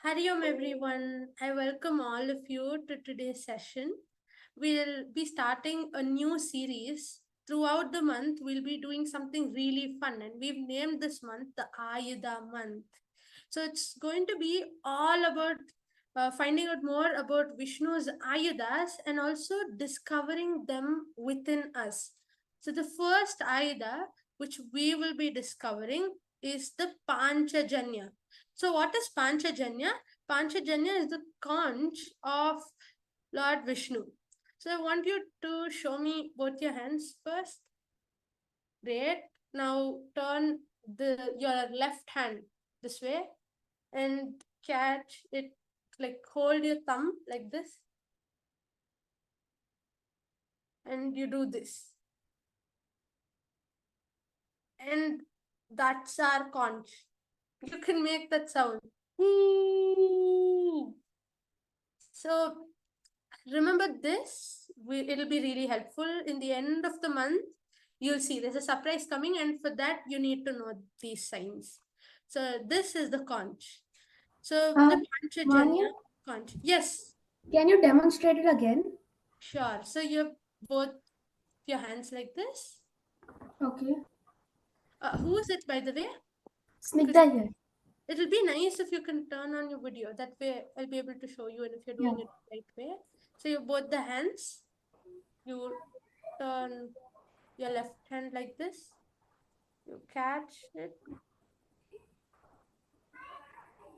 Hari Om everyone. I welcome all of you to today's session. We'll be starting a new series. Throughout the month, we'll be doing something really fun, and we've named this month the Ayudha month. So it's going to be all about finding out more about Vishnu's Ayudhas and also discovering them within us. So the first Ayudha, which we will be discovering, is the Panchajanya. So what is Panchajanya? Panchajanya is the conch of Lord Vishnu. So I want you to show me both your hands first. Great. Now turn your left hand this way and catch it, like hold your thumb like this. And you do this. And that's our conch. You can make that sound. Ooh. So remember this, it'll be really helpful. In the end of the month, you'll see there's a surprise coming, and for that, you need to know these signs. So this is the conch. So the Panchajanya Mani, conch. Yes, can you demonstrate it again? sure. So you have both your hands like this. Okay. Who is it, by the way? Snigdha here. It'll be nice if you can turn on your video. That way I'll be able to show you, and if you're Yeah. doing it the right way. So you both the hands, you turn your left hand like this. You catch it.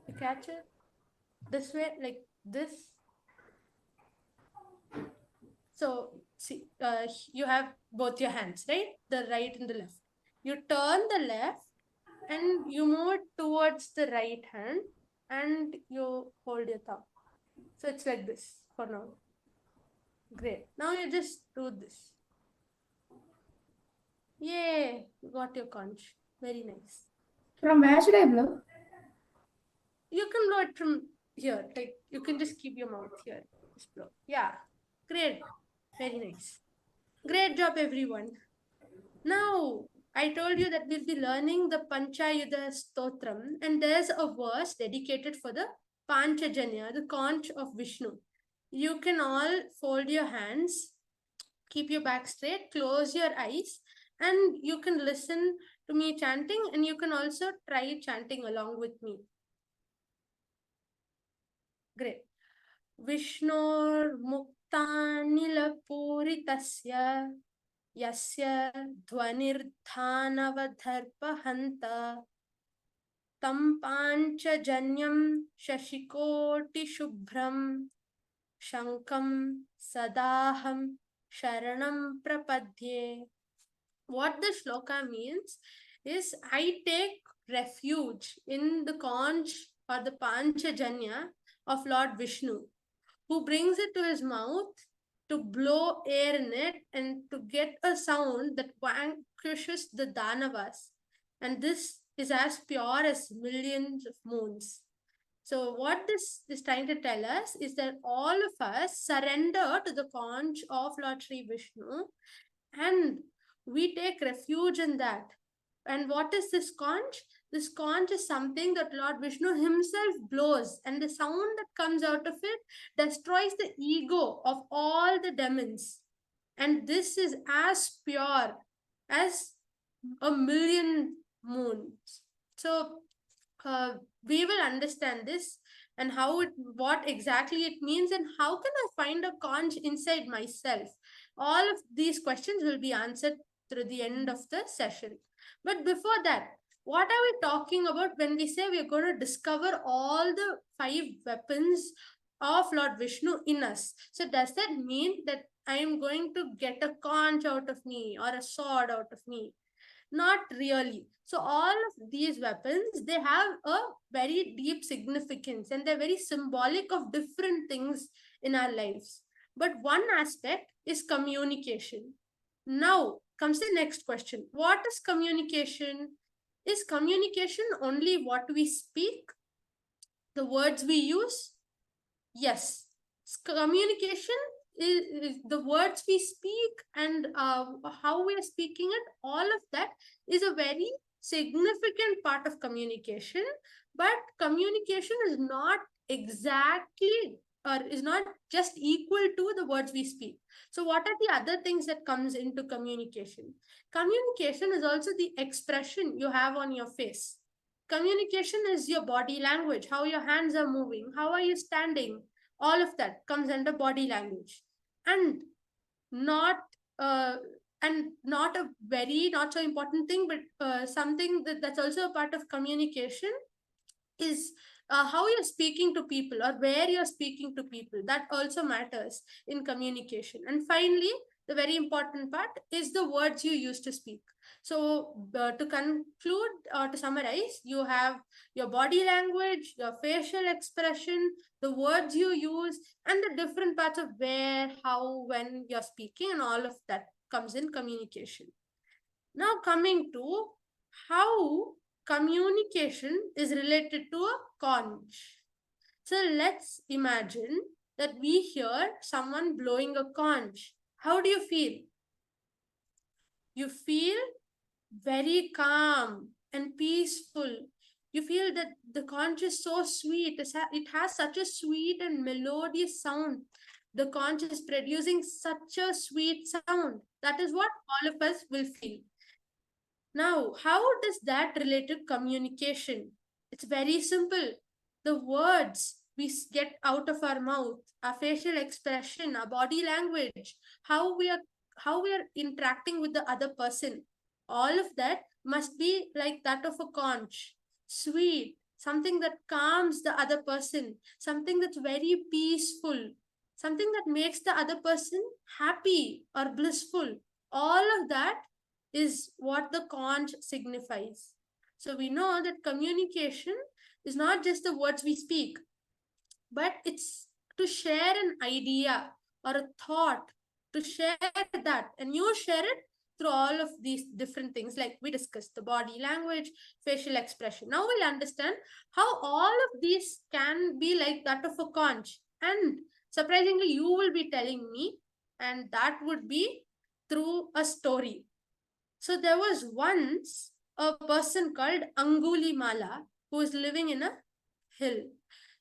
You catch it this way, like this. So see, you have both your hands, right? The right and the left. You turn the left and you move towards the right hand and you hold your thumb. So it's like this for now. Great. Now you just do this. Yay, you got your conch. Very nice. From where should I blow? You can blow it from here. Like you can just keep your mouth here. Just blow. Yeah. Great. Very nice. Great job, everyone. Now, I told you that we'll be learning the Panchayudha Stotram, and there's a verse dedicated for the Panchajanya, the conch of Vishnu. You can all fold your hands, keep your back straight, close your eyes, and you can listen to me chanting, and you can also try chanting along with me. Great. Vishnor-muktanilapuritasya yasya dhvanirthanavadharpahanta tam panchajanyam shashikoti-shubhram shankam sadaham sharanam prapadye. What the shloka means is, I take refuge in the conch or the Panchajanya of Lord Vishnu, who brings it to his mouth to blow air in it and to get a sound that vanquishes the Danavas. And this is as pure as millions of moons. So what this is trying to tell us is that all of us surrender to the conch of Lord Sri Vishnu, and we take refuge in that. And what is this conch? This conch is something that Lord Vishnu himself blows, and the sound that comes out of it destroys the ego of all the demons. And this is as pure as a million moons. So we will understand this and what exactly it means, and how can I find a conch inside myself. All of these questions will be answered through the end of the session. But before that, what are we talking about when we say we are going to discover all the 5 weapons of Lord Vishnu in us? So does that mean that I am going to get a conch out of me or a sword out of me? Not really. So all of these weapons, they have a very deep significance, and they're very symbolic of different things in our lives. But one aspect is communication. Now comes the next question. What is communication? Is communication only what we speak, the words we use? Yes. Communication is the words we speak, and how we are speaking it. All of that is a very significant part of communication. But communication is not exactly, or is not just equal to the words we speak. So what are the other things that comes into communication? Communication is also the expression you have on your face. Communication is your body language, how your hands are moving, how are you standing. All of that comes under body language. And not uh, not a very not so important thing, but something that's also a part of communication is how you're speaking to people or where you're speaking to people. That also matters in communication. And finally, the very important part is the words you use to speak. So to conclude or to summarize, you have your body language, your facial expression, the words you use, and the different parts of where, how, when you're speaking, and all of that comes in communication. Now, coming to how communication is related to a conch. So, let's imagine that we hear someone blowing a conch. How do you feel? You feel very calm and peaceful. You feel that the conch is so sweet. It has such a sweet and melodious sound. The conch is producing such a sweet sound. That is what all of us will feel. Now, how does that relate to communication? It's very simple. The words we get out of our mouth, our facial expression, our body language, how we are interacting with the other person, all of that must be like that of a conch, sweet, something that calms the other person, something that's very peaceful, something that makes the other person happy or blissful. All of that is what the conch signifies. So we know that communication is not just the words we speak, but it's to share an idea or a thought, to share that, and you share it through all of these different things like we discussed, the body language, facial expression. Now we'll understand how all of these can be like that of a conch. And surprisingly, you will be telling me, and that would be through a story. So there was once a person called Anguli Mala who was living in a hill.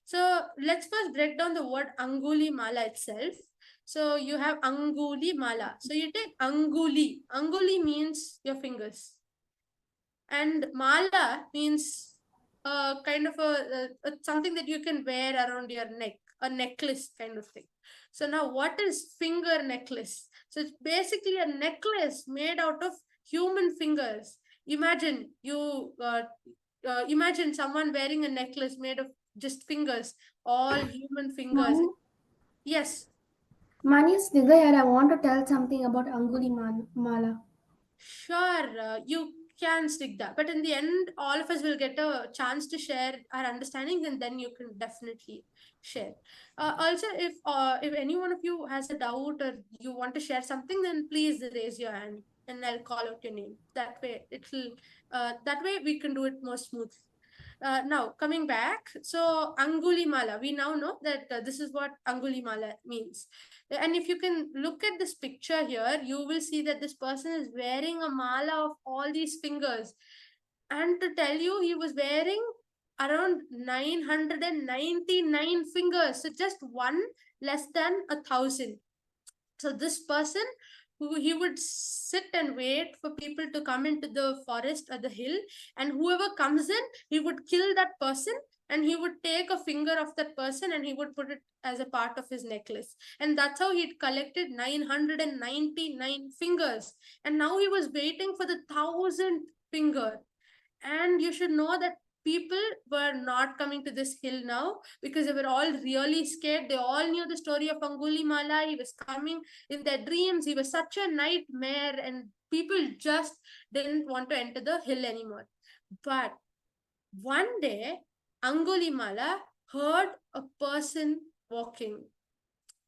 So let's first break down the word Anguli Mala itself. So you have Anguli Mala. So you take Anguli. Anguli means your fingers. And Mala means kind of something that you can wear around your neck, a necklace kind of thing. So now what is finger necklace? So it's basically a necklace made out of human fingers. Imagine imagine someone wearing a necklace made of just fingers, all human fingers. Mani, Yes, Mani is Nidha here. I want to tell something about Anguli Mala. sure, you can stick that. But in the end, all of us will get a chance to share our understandings, and then you can definitely share. Also, if any one of you has a doubt or you want to share something, then please raise your hand, and I'll call out your name. That way we can do it more smoothly. Now coming back, so Angulimala, we now know that this is what Angulimala means. And if you can look at this picture here, you will see that this person is wearing a mala of all these fingers. And to tell you, he was wearing around 999 fingers, so just one less than 1,000. So this person, who he would sit and wait for people to come into the forest or the hill, and whoever comes in, he would kill that person, and he would take a finger of that person and he would put it as a part of his necklace. And that's how he'd collected 999 fingers. And now he was waiting for the 1,000th finger. And you should know that people were not coming to this hill now because they were all really scared. They all knew the story of Angulimala. He was coming in their dreams. He was such a nightmare, and people just didn't want to enter the hill anymore. But one day, Angulimala heard a person walking.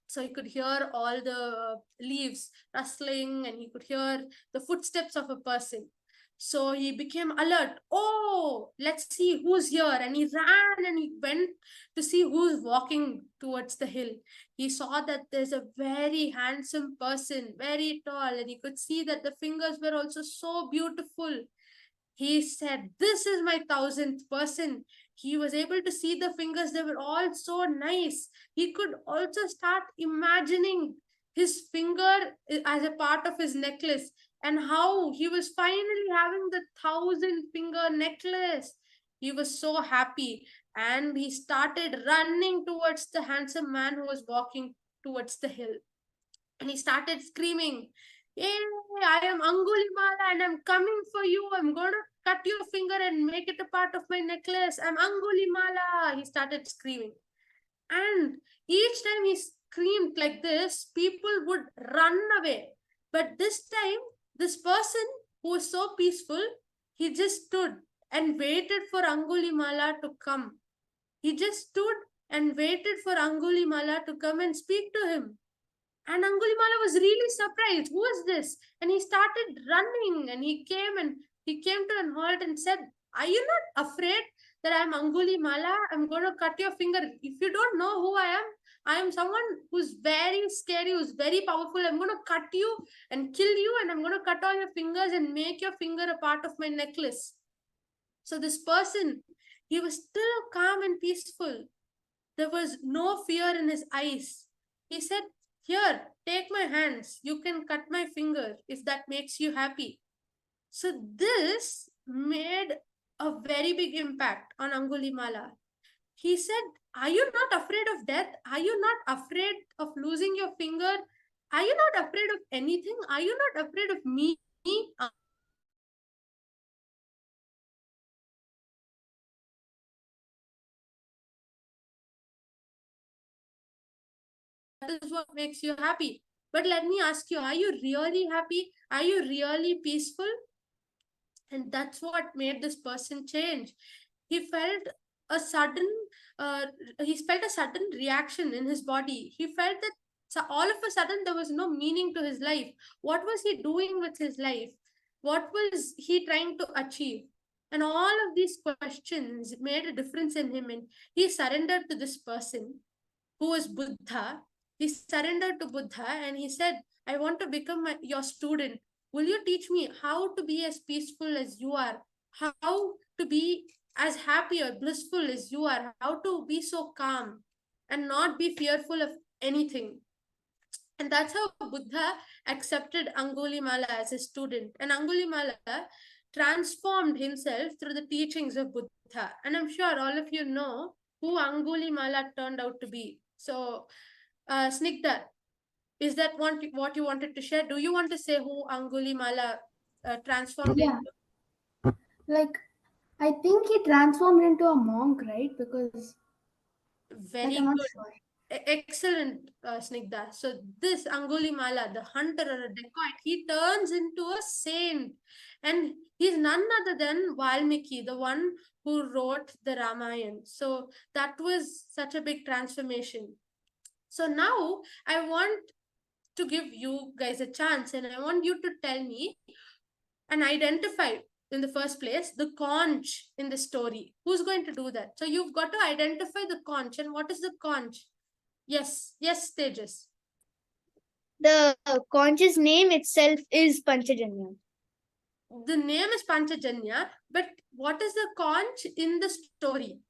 So he could hear all the leaves rustling, and he could hear the footsteps of a person. So he became alert. Oh, let's see who's here. And he ran and he went to see who's walking towards the hill. He saw that there's a very handsome person, very tall, and he could see that the fingers were also so beautiful. He said, "This is my 1000th person." He was able to see the fingers, they were all so nice. He could also start imagining his finger as a part of his necklace, and how he was finally having the 1000 finger necklace. He was so happy, and he started running towards the handsome man who was walking towards the hill. And he started screaming, "Hey, I am Angulimala and I'm coming for you. I'm going to cut your finger and make it a part of my necklace. I'm Angulimala." He started screaming. And each time he screamed like this, people would run away. But this time, this person who was so peaceful, he just stood and waited for Angulimala to come. He just stood and waited for Angulimala to come and speak to him. And Angulimala was really surprised. "Who is this?" And he started running, and he came to an halt and said, "Are you not afraid that I'm Angulimala? I'm going to cut your finger. If you don't know who I am someone who's very scary, who's very powerful. I'm going to cut you and kill you, and I'm going to cut all your fingers and make your finger a part of my necklace." So this person, he was still calm and peaceful. There was no fear in his eyes. He said, "Here, take my hands. You can cut my finger if that makes you happy." So this made a very big impact on Angulimala. He said, "Are you not afraid of death? Are you not afraid of losing your finger? Are you not afraid of anything? Are you not afraid of me?" That is what makes you happy. But let me ask you, are you really happy? Are you really peaceful? And that's what made this person change. He felt a sudden uh, he felt a sudden reaction in his body. He felt that, so all of a sudden there was no meaning to his life. What was he doing with his life? What was he trying to achieve? And all of these questions made a difference in him, and he surrendered to this person who was Buddha. He surrendered to Buddha and he said, "I want to become your student. Will you teach me how to be as peaceful as you are? How to be as happy or blissful as you are? How to be so calm and not be fearful of anything?" And that's how Buddha accepted Angulimala as a student. And Angulimala transformed himself through the teachings of Buddha. And I'm sure all of you know who Angulimala turned out to be. So, Snigdha, is that what you wanted to share? Do you want to say who Angulimala transformed Yeah, into? like I think he transformed into a monk, right? Because like I'm Very not good. sure. Excellent, Snigdha. So this Angulimala, the hunter or a dacoit, he turns into a saint. And he's none other than Valmiki, the one who wrote the Ramayana. So that was such a big transformation. So now I want to give you guys a chance, and I want you to tell me and identify in the first place the conch in the story. Who's going to do that? So you've got to identify the conch. And what is the conch? Yes, Tejas. The conch's name itself is Panchajanyam. The name is Panchajanya, but what is the conch in the story?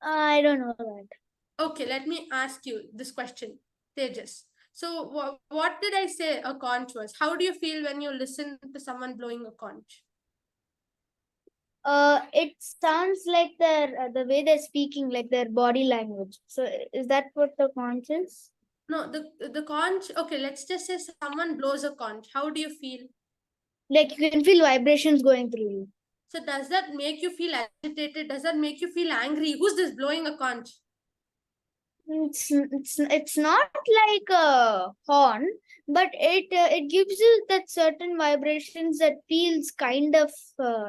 I don't know that. Okay, let me ask you this question, Tejas. So, what did I say a conch was? How do you feel when you listen to someone blowing a conch? It sounds like the way they're speaking, like their body language. So is that what the conch is? No, the conch. Okay, let's just say someone blows a conch. How do you feel? Like you can feel vibrations going through you. So, does that make you feel agitated? Does that make you feel angry? Who's this blowing a conch? It's not like a horn, but it gives you that certain vibrations that feels kind of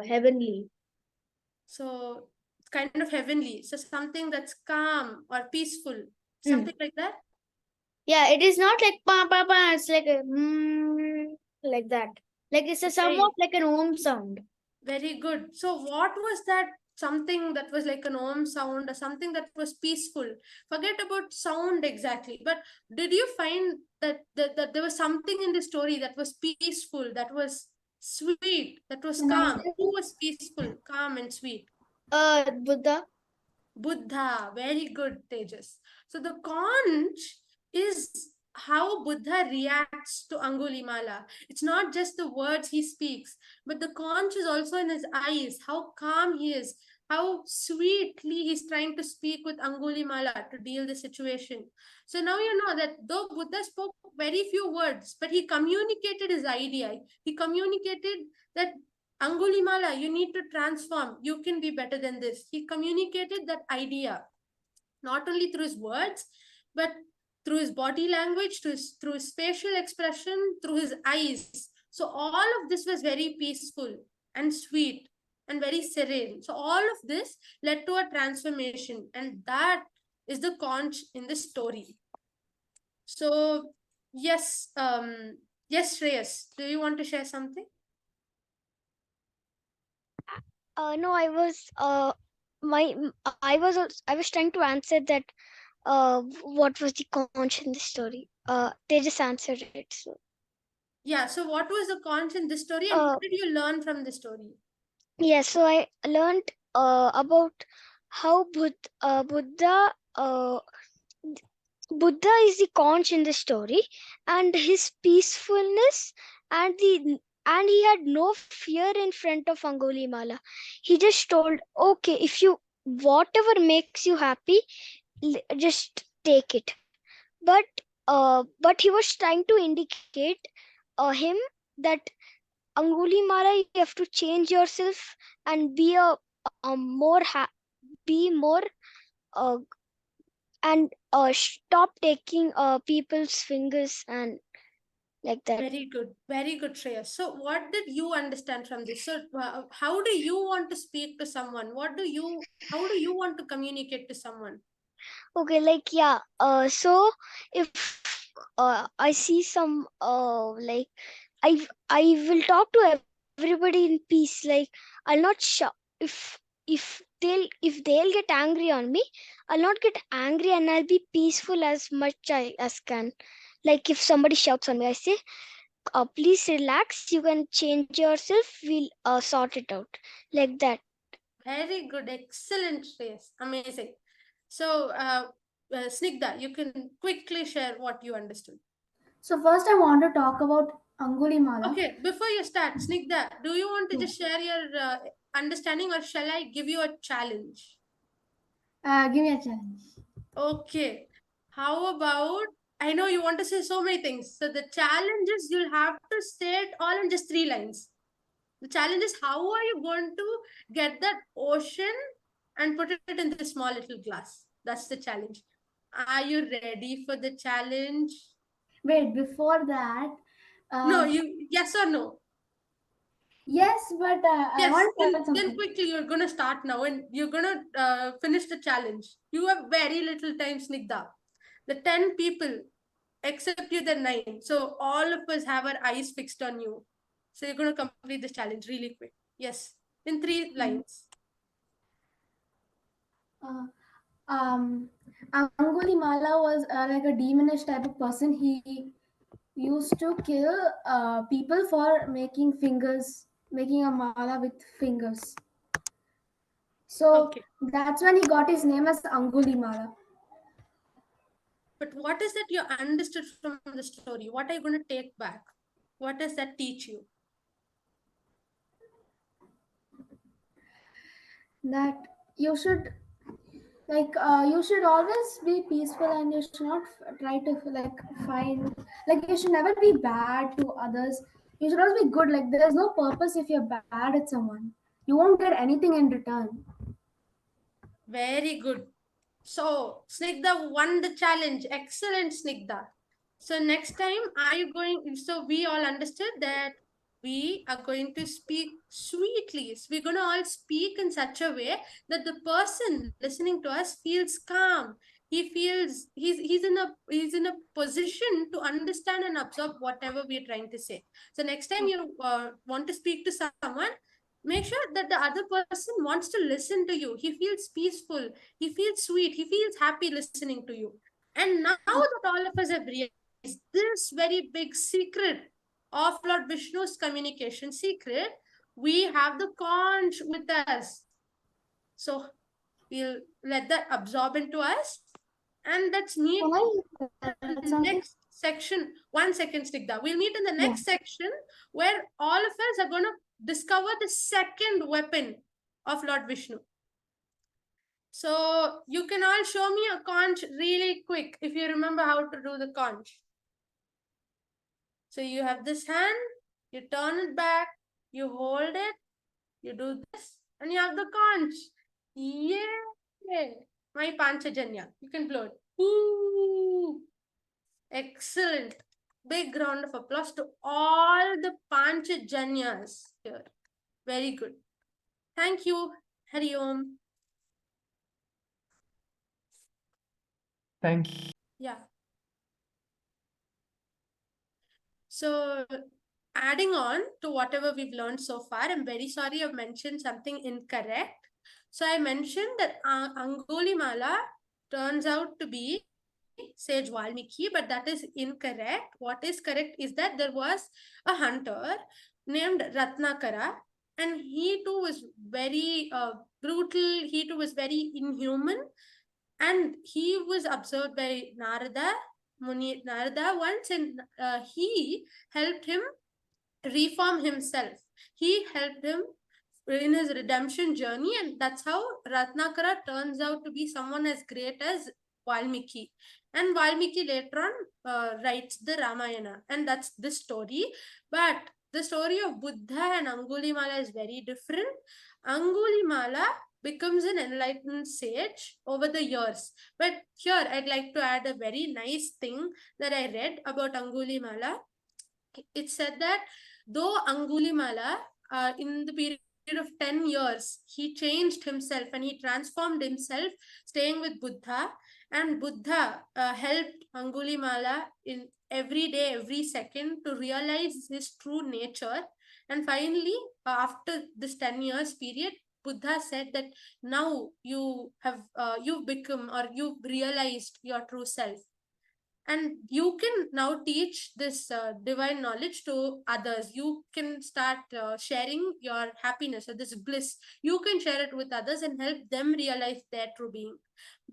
heavenly. So, it's kind of heavenly. So, something that's calm or peaceful, Mm. something like that. Yeah, it is not like pa pa pa. It's like a like that. Like it's a Okay, somewhat like an om sound. very good. So, what was that something that was like an om sound or something that was peaceful. Forget about sound exactly, but did you find that there was something in the story that was peaceful, that was sweet, that was The nice calm? Who was peaceful, calm, and sweet? Buddha. Buddha. Very good, Tejas. So the conch is how Buddha reacts to Angulimala. It's not just the words he speaks, but the conch is also in his eyes, how calm he is, how sweetly he's trying to speak with Angulimala to deal the situation. So now you know that though Buddha spoke very few words, but he communicated his idea. He communicated that Angulimala, you need to transform. You can be better than this. He communicated that idea, not only through his words, but through his body language, through his facial expression, through his eyes. So all of this was very peaceful and sweet and very serene. So all of this led to a transformation, and that is the conch in the story. So yes, yes, Shreyas, do you want to share something? No, I was trying to answer that. What was the conch in the story? They just answered it. So, Yeah, so what was the conch in this story, and uh, what did you learn from the story? yeah. So I learned about how Buddha Buddha is the conch in the story, and his peacefulness and the and he had no fear in front of Angulimala. He just told, "Okay, if you whatever makes you happy, just take it." But but he was trying to indicate him that Angulimala, you have to change yourself and be be more uh, and stop taking people's fingers and like that. Very good, Shreya. So, what did you understand from this? So, how do you want to speak to someone? How do you want to communicate to someone? Okay, like yeah. So if I see some I will talk to everybody in peace. Like I'll not if they'll get angry on me, I'll not get angry and I'll be peaceful as much as can. Like if somebody shouts on me, I say, please relax. You can change yourself. We'll sort it out like that. Very good, excellent, Shreya. Amazing. So, Snigdha, you can quickly share what you understood. So first I want to talk about Angulimala. Okay, before you start, Snigdha, do you want to Yeah. just share your understanding, or shall I give you a challenge? Give me a challenge. Okay. How about, I know you want to say so many things. So the challenge is you'll have to say it all in just 3 lines. The challenge is how are you going to get that ocean and put it in this small little glass? That's the challenge. Are you ready for the challenge? Wait, before that, No, uh, you, yes or no? yes, but I Yes, want to tell then something. quickly you're gonna start now and you're gonna finish the challenge. You have very little time, Snigdha. The 10 people, except you, the 9. So all of us have our eyes fixed on you. So you're gonna complete this challenge really quick. Yes, in 3 lines. Uh, Angulimala was like a demonish type of person. He used to kill people for making a mala with fingers. So Okay. that's when he got his name as Angulimala. But what is that you understood from the story? What are you gonna take back? What does that teach you? That you should you should always be peaceful and you should not try to like find like you should never be bad to others. You should always be good. Like there's no purpose if you're bad at someone. You won't get anything in return. Very good. So, Snigdha won the challenge. Excellent, Snigdha. So, next time, are you going? So, we all understood that we are going to speak sweetly. So, we're going to all speak in such a way that the person listening to us feels calm. He feels he's in a position to understand and absorb whatever we're trying to say. So, next time you want to speak to someone, make sure that the other person wants to listen to you. He feels peaceful, he feels sweet, he feels happy listening to you. And now that all of us have realized this very big secret of Lord Vishnu's communication secret, we have the conch with us. So we'll let that absorb into us, and let's meet Can I in add the something? next section. 1 second, Stigdha. We'll meet in the Yeah. next section where all of us are going to discover the second weapon of Lord Vishnu. So you can all show me a conch really quick if you remember how to do the conch. So you have this hand, you turn it back, you hold it, you do this, and you have the conch. Yay! My Panchajanyam. You can blow it. Woo! Excellent. Big round of applause to all the Panchajanyas here. Very good. Thank you. Hari Om. Thank you. Yeah. So, adding on to whatever we've learned so far, I'm very sorry I've mentioned something incorrect. So, I mentioned that Angulimala turns out to be Sage Valmiki, but that is incorrect. What is correct is that there was a hunter named Ratnakara, and he too was very brutal, he too was very inhuman, and he was observed by Muni Narada once, and he helped him reform himself. He helped him in his redemption journey, and that's how Ratnakara turns out to be someone as great as Valmiki. And Valmiki later on writes the Ramayana, and that's this story. But the story of Buddha and Angulimala is very different. Angulimala becomes an enlightened sage over the years. But here I'd like to add a very nice thing that I read about Angulimala. It said that though Angulimala, in the period of 10 years, he changed himself and he transformed himself, staying with Buddha. And Buddha helped Angulimala in every day, every second to realize his true nature. And finally, after this 10 years period, Buddha said that now you've become, or you've realized your true self, and you can now teach this divine knowledge to others. You can start sharing your happiness or this bliss. You can share it with others and help them realize their true being.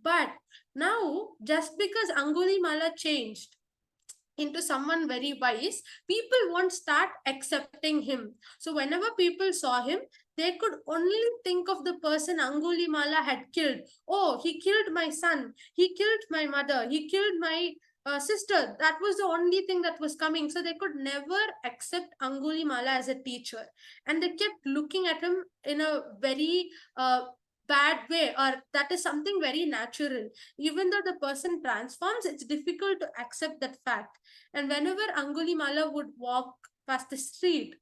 But now, just because Angulimala changed into someone very wise, people won't start accepting him. So whenever people saw him, they could only think of the person Angulimala had killed. Oh, he killed my son, he killed my mother, he killed my sister. That was the only thing that was coming. So they could never accept Angulimala as a teacher, and they kept looking at him in a very bad way, or that is something very natural. Even though the person transforms, it's difficult to accept that fact. And whenever Angulimala would walk past the street,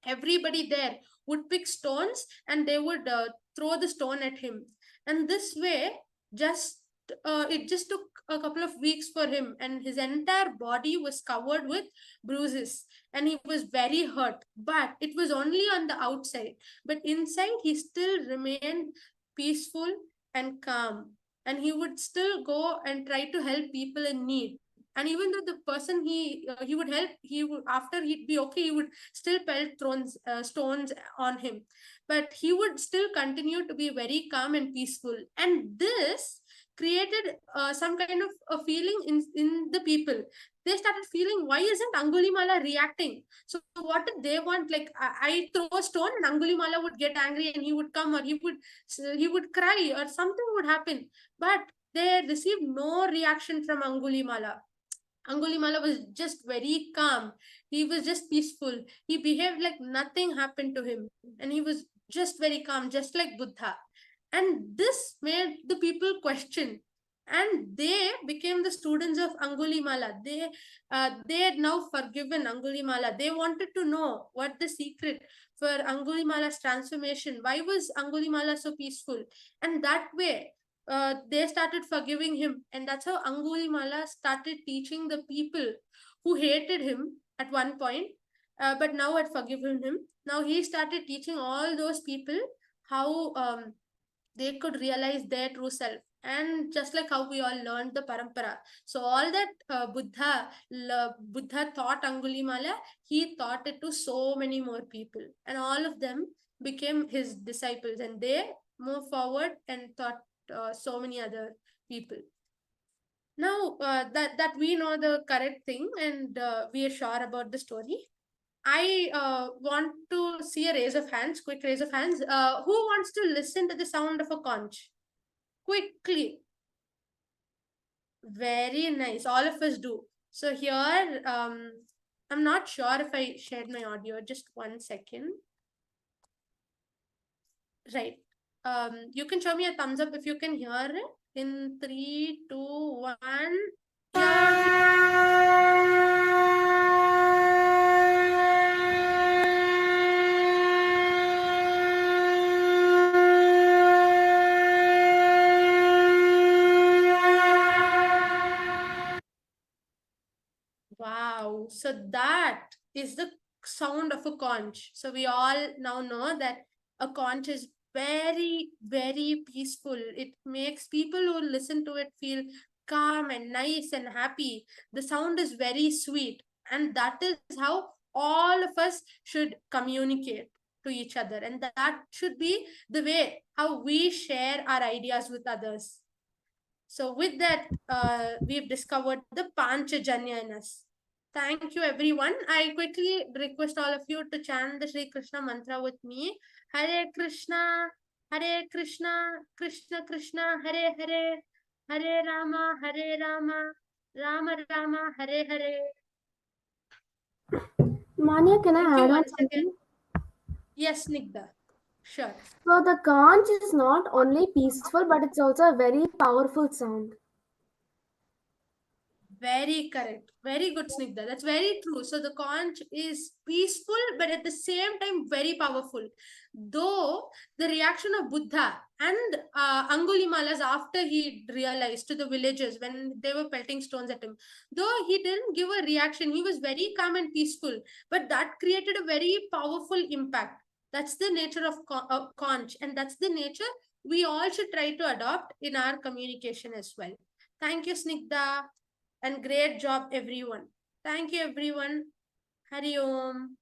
everybody there would pick stones and they would throw the stone at him. And this way, it just took a couple of weeks for him, and his entire body was covered with bruises, and he was very hurt. But it was only on the outside, but inside he still remained peaceful and calm, and he would still go and try to help people in need. And even though the person he would help, he would, after he'd be okay, he would still pelt stones on him, but he would still continue to be very calm and peaceful. And this created some kind of a feeling in the people. They started feeling, why isn't Angulimala reacting? So what did they want? Like, I throw a stone and Angulimala would get angry and he would come, or he would cry, or something would happen. But they received no reaction from Angulimala. Angulimala was just very calm. He was just peaceful. He behaved like nothing happened to him. And he was just very calm, just like Buddha. And this made the people question. And they became the students of Angulimala. They had now forgiven Angulimala. They wanted to know what the secret for Angulimala's transformation. Why was Angulimala so peaceful? And that way, they started forgiving him. And that's how Angulimala started teaching the people who hated him at one point. but now I'd forgiven him. Now he started teaching all those people how they could realize their true self. And just like how we all learned the parampara, so all that Buddha taught Angulimala, he taught it to so many more people, and all of them became his disciples, and they moved forward and taught so many other people. Now that we know the correct thing, and we are sure about the story, I want to see a raise of hands, quick raise of hands. Who wants to listen to the sound of a conch? Quickly. Very nice. All of us do. So here, I'm not sure if I shared my audio. Just 1 second. Right. You can show me a thumbs up if you can hear it. In 3, 2, 1. Wow. So that is the sound of a conch. So we all now know that a conch is very, very peaceful. It makes people who listen to it feel calm and nice and happy. The sound is very sweet. And that is how all of us should communicate to each other. And that should be the way how we share our ideas with others. So with that, we've discovered the Panchajanyam in us. Thank you, everyone. I quickly request all of you to chant the Sri Krishna mantra with me. Hare Krishna, Krishna Krishna, Hare Hare, Hare Rama, Rama Rama, Hare Hare. Manya, can I Thank you add on once something? again. Yes, Snigdha. Sure. So the conch is not only peaceful, but it's also a very powerful sound. Very correct. Very good, Snigdha. That's very true. So the conch is peaceful, but at the same time, very powerful. Though the reaction of Buddha and Angulimala's after he realized to the villagers when they were pelting stones at him, though he didn't give a reaction, he was very calm and peaceful. But that created a very powerful impact. That's the nature of conch, and that's the nature we all should try to adopt in our communication as well. Thank you, Snigdha. And great job, everyone. Thank you, everyone. Hari Om.